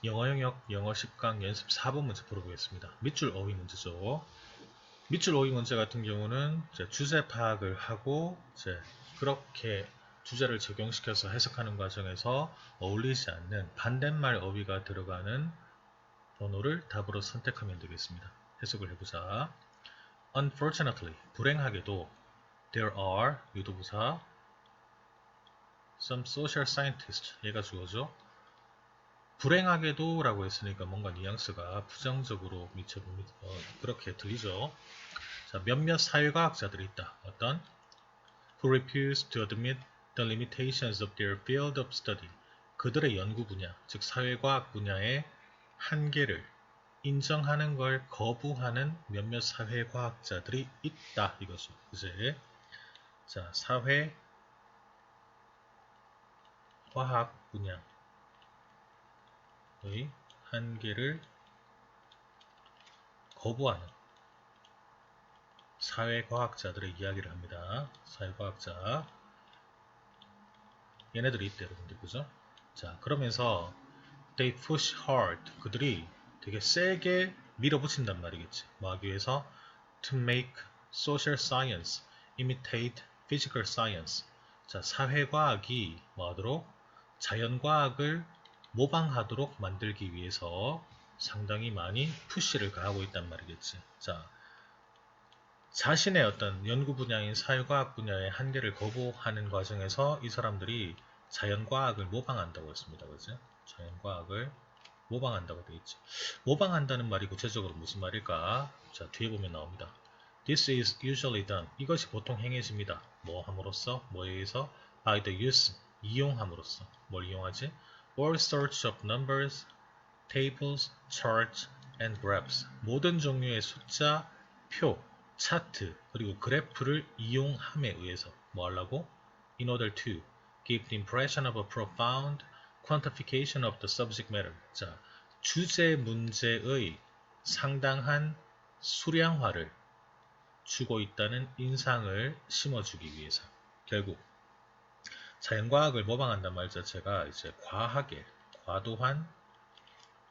영어 영역, 영어 10강 연습 4번 문제 풀어보겠습니다. 밑줄 어휘 문제죠. 밑줄 어휘 문제 같은 경우는 이제 주제 파악을 하고 이제 그렇게 주제를 적용시켜서 해석하는 과정에서 어울리지 않는 반대말 어휘가 들어가는 번호를 답으로 선택하면 되겠습니다. 해석을 해보자. Unfortunately, 불행하게도 there are 유도부사 some social scientists 얘가 주어죠. 불행하게도 라고 했으니까 뭔가 뉘앙스가 부정적으로 그렇게 들리죠. 자, 몇몇 사회과학자들이 있다. 어떤? Who refuse to admit the limitations of their field of study. 그들의 연구 분야, 즉 사회과학 분야의 한계를 인정하는 걸 거부하는 몇몇 사회과학자들이 있다. 이거죠. 그제? 자, 사회과학 분야의 한계를 거부하는 사회과학자들의 이야기를 합니다. 사회과학자. 얘네들이 있대, 여러분들. 그죠? 자, 그러면서 they push hard. 그들이 되게 세게 밀어붙인단 말이겠지. 뭐 하기 위해서? to make social science imitate physical science. 자, 사회과학이 뭐 하도록? 자연과학을 모방하도록 만들기 위해서 상당히 많이 푸시를 가하고 있단 말이겠지. 자, 자신의 어떤 연구 분야인 사회과학 분야의 한계를 거부하는 과정에서 이 사람들이 자연과학을 모방한다고 했습니다. 그죠? 자연과학을 모방한다고 되어 있죠. 모방한다는 말이 구체적으로 무슨 말일까? 자, 뒤에 보면 나옵니다. This is usually done. 이것이 보통 행해집니다. 뭐 함으로써? 뭐에 의해서? By the use. 이용함으로써. 뭘 이용하지? All sorts of numbers, tables, charts, and graphs. 모든 종류의 숫자, 표, 차트, 그리고 그래프를 이용함에 의해서 뭐 하려고? In order to give the impression of a profound quantification of the subject matter. 자, 주제 문제의 상당한 수량화를 주고 있다는 인상을 심어주기 위해서 결국 자연과학을 모방한단 말 자체가 이제 과하게 과도한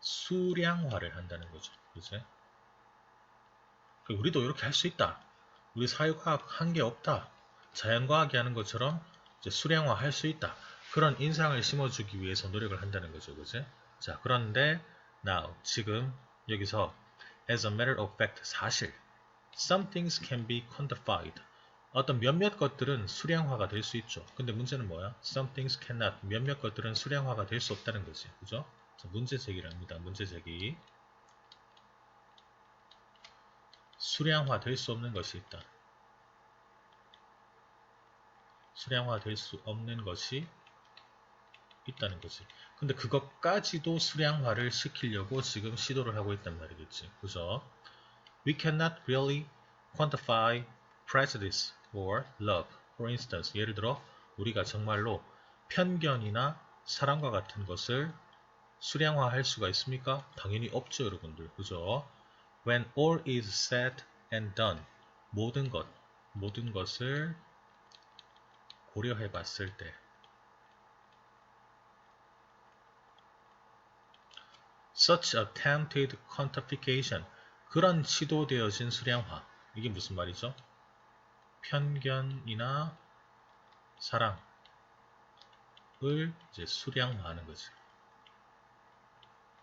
수량화를 한다는 거죠. 그치? 우리도 이렇게 할 수 있다. 우리 사회과학 한 게 없다. 자연과학이 하는 것처럼 이제 수량화 할 수 있다. 그런 인상을 심어주기 위해서 노력을 한다는 거죠. 그치? 자, 그런데 now 지금 여기서 as a matter of fact 사실 some things can be quantified. 어떤 몇몇 것들은 수량화가 될 수 있죠. 근데 문제는 뭐야? Some things cannot. 몇몇 것들은 수량화가 될 수 없다는 거지. 그죠? 자, 문제 제기를 합니다. 문제 제기. 수량화 될 수 없는 것이 있다. 수량화 될 수 없는 것이 있다는 거지. 근데 그것까지도 수량화를 시키려고 지금 시도를 하고 있단 말이겠지. 그죠? We cannot really quantify prejudice or love. For instance, 예를 들어 우리가 정말로 편견이나 사랑과 같은 것을 수량화할 수가 있습니까? 당연히 없죠, 여러분들. 그죠? When all is said and done, 모든 것을 고려해 봤을 때 such attempted quantification, 그런 시도되어진 수량화, 이게 무슨 말이죠? 편견이나 사랑을 이제 수량화하는 거지.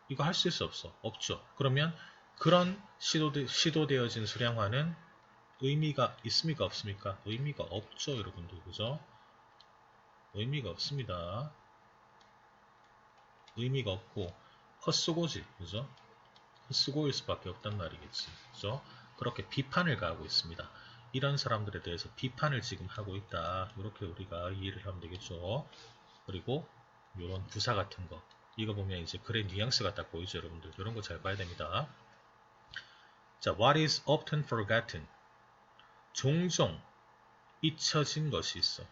이거 할 수 있어 없어? 없죠. 그러면 그런 시도되어진 수량화는 의미가 있습니까? 없습니까? 의미가 없죠, 여러분들. 그죠? 의미가 없습니다. 의미가 없고 헛수고지. 그죠? 헛수고일 수밖에 없단 말이겠지. 그죠? 그렇게 비판을 가하고 있습니다. 이런 사람들에 대해서 비판을 지금 하고 있다. 이렇게 우리가 이해를 하면 되겠죠. 그리고 이런 부사 같은 거. 이거 보면 이제 글의 뉘앙스가 딱 보이죠, 여러분들. 이런 거 잘 봐야 됩니다. 자, what is often forgotten? 종종 잊혀진 것이 있어.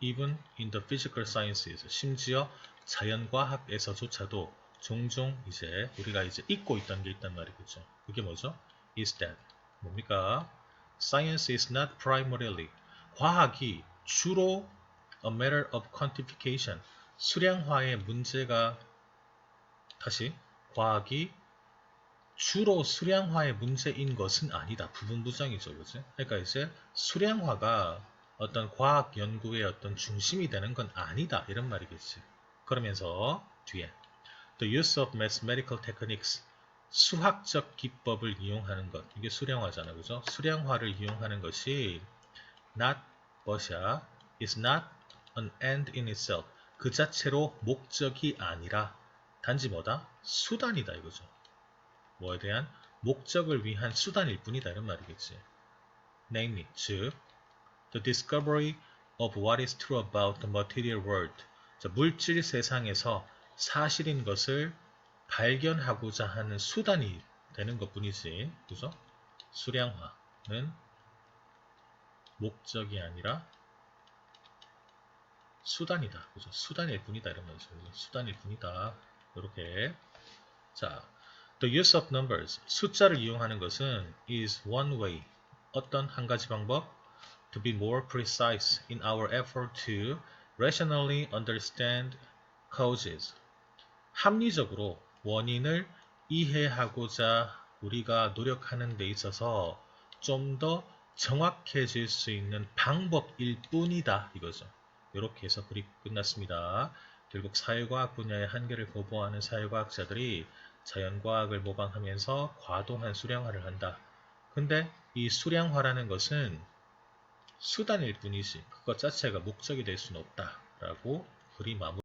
Even in the physical sciences. 심지어 자연과학에서조차도 종종 이제 우리가 이제 잊고 있던 게 있단 말이겠죠. 그게 뭐죠? Is that. 뭡니까? Science is not primarily. 과학이 주로 a matter of quantification. 수량화의 문제가 다시 과학이 주로 수량화의 문제인 것은 아니다. 부분부정이죠. 그지? 그러니까 이제 수량화가 어떤 과학 연구의 어떤 중심이 되는 건 아니다. 이런 말이겠지. 그러면서 뒤에 The use of mathematical techniques 수학적 기법을 이용하는 것. 이게 수량화잖아. 그죠? 수량화를 이용하는 것이 not but이야. is not an end in itself. 그 자체로 목적이 아니라 단지 뭐다? 수단이다 이거죠. 뭐에 대한 목적을 위한 수단일 뿐이다 이런 말이겠지. Namely, 즉 the discovery of what is true about the material world. 자, 물질 세상에서 사실인 것을 발견하고자 하는 수단이 되는 것뿐이지. 그죠? 수량화는 목적이 아니라 수단이다. 그죠? 수단일 뿐이다 이런 말이죠. 수단일 뿐이다. 이렇게. 자, the use of numbers. 숫자를 이용하는 것은 is one way. 어떤 한 가지 방법? To be more precise in our effort to rationally understand causes. 합리적으로 원인을 이해하고자 우리가 노력하는 데 있어서 좀 더 정확해질 수 있는 방법일 뿐이다 이거죠. 이렇게 해서 글이 끝났습니다. 결국 사회과학 분야의 한계를 거부하는 사회과학자들이 자연과학을 모방하면서 과도한 수량화를 한다. 근데 이 수량화라는 것은 수단일 뿐이지 그것 자체가 목적이 될 수는 없다 라고 글이 마무리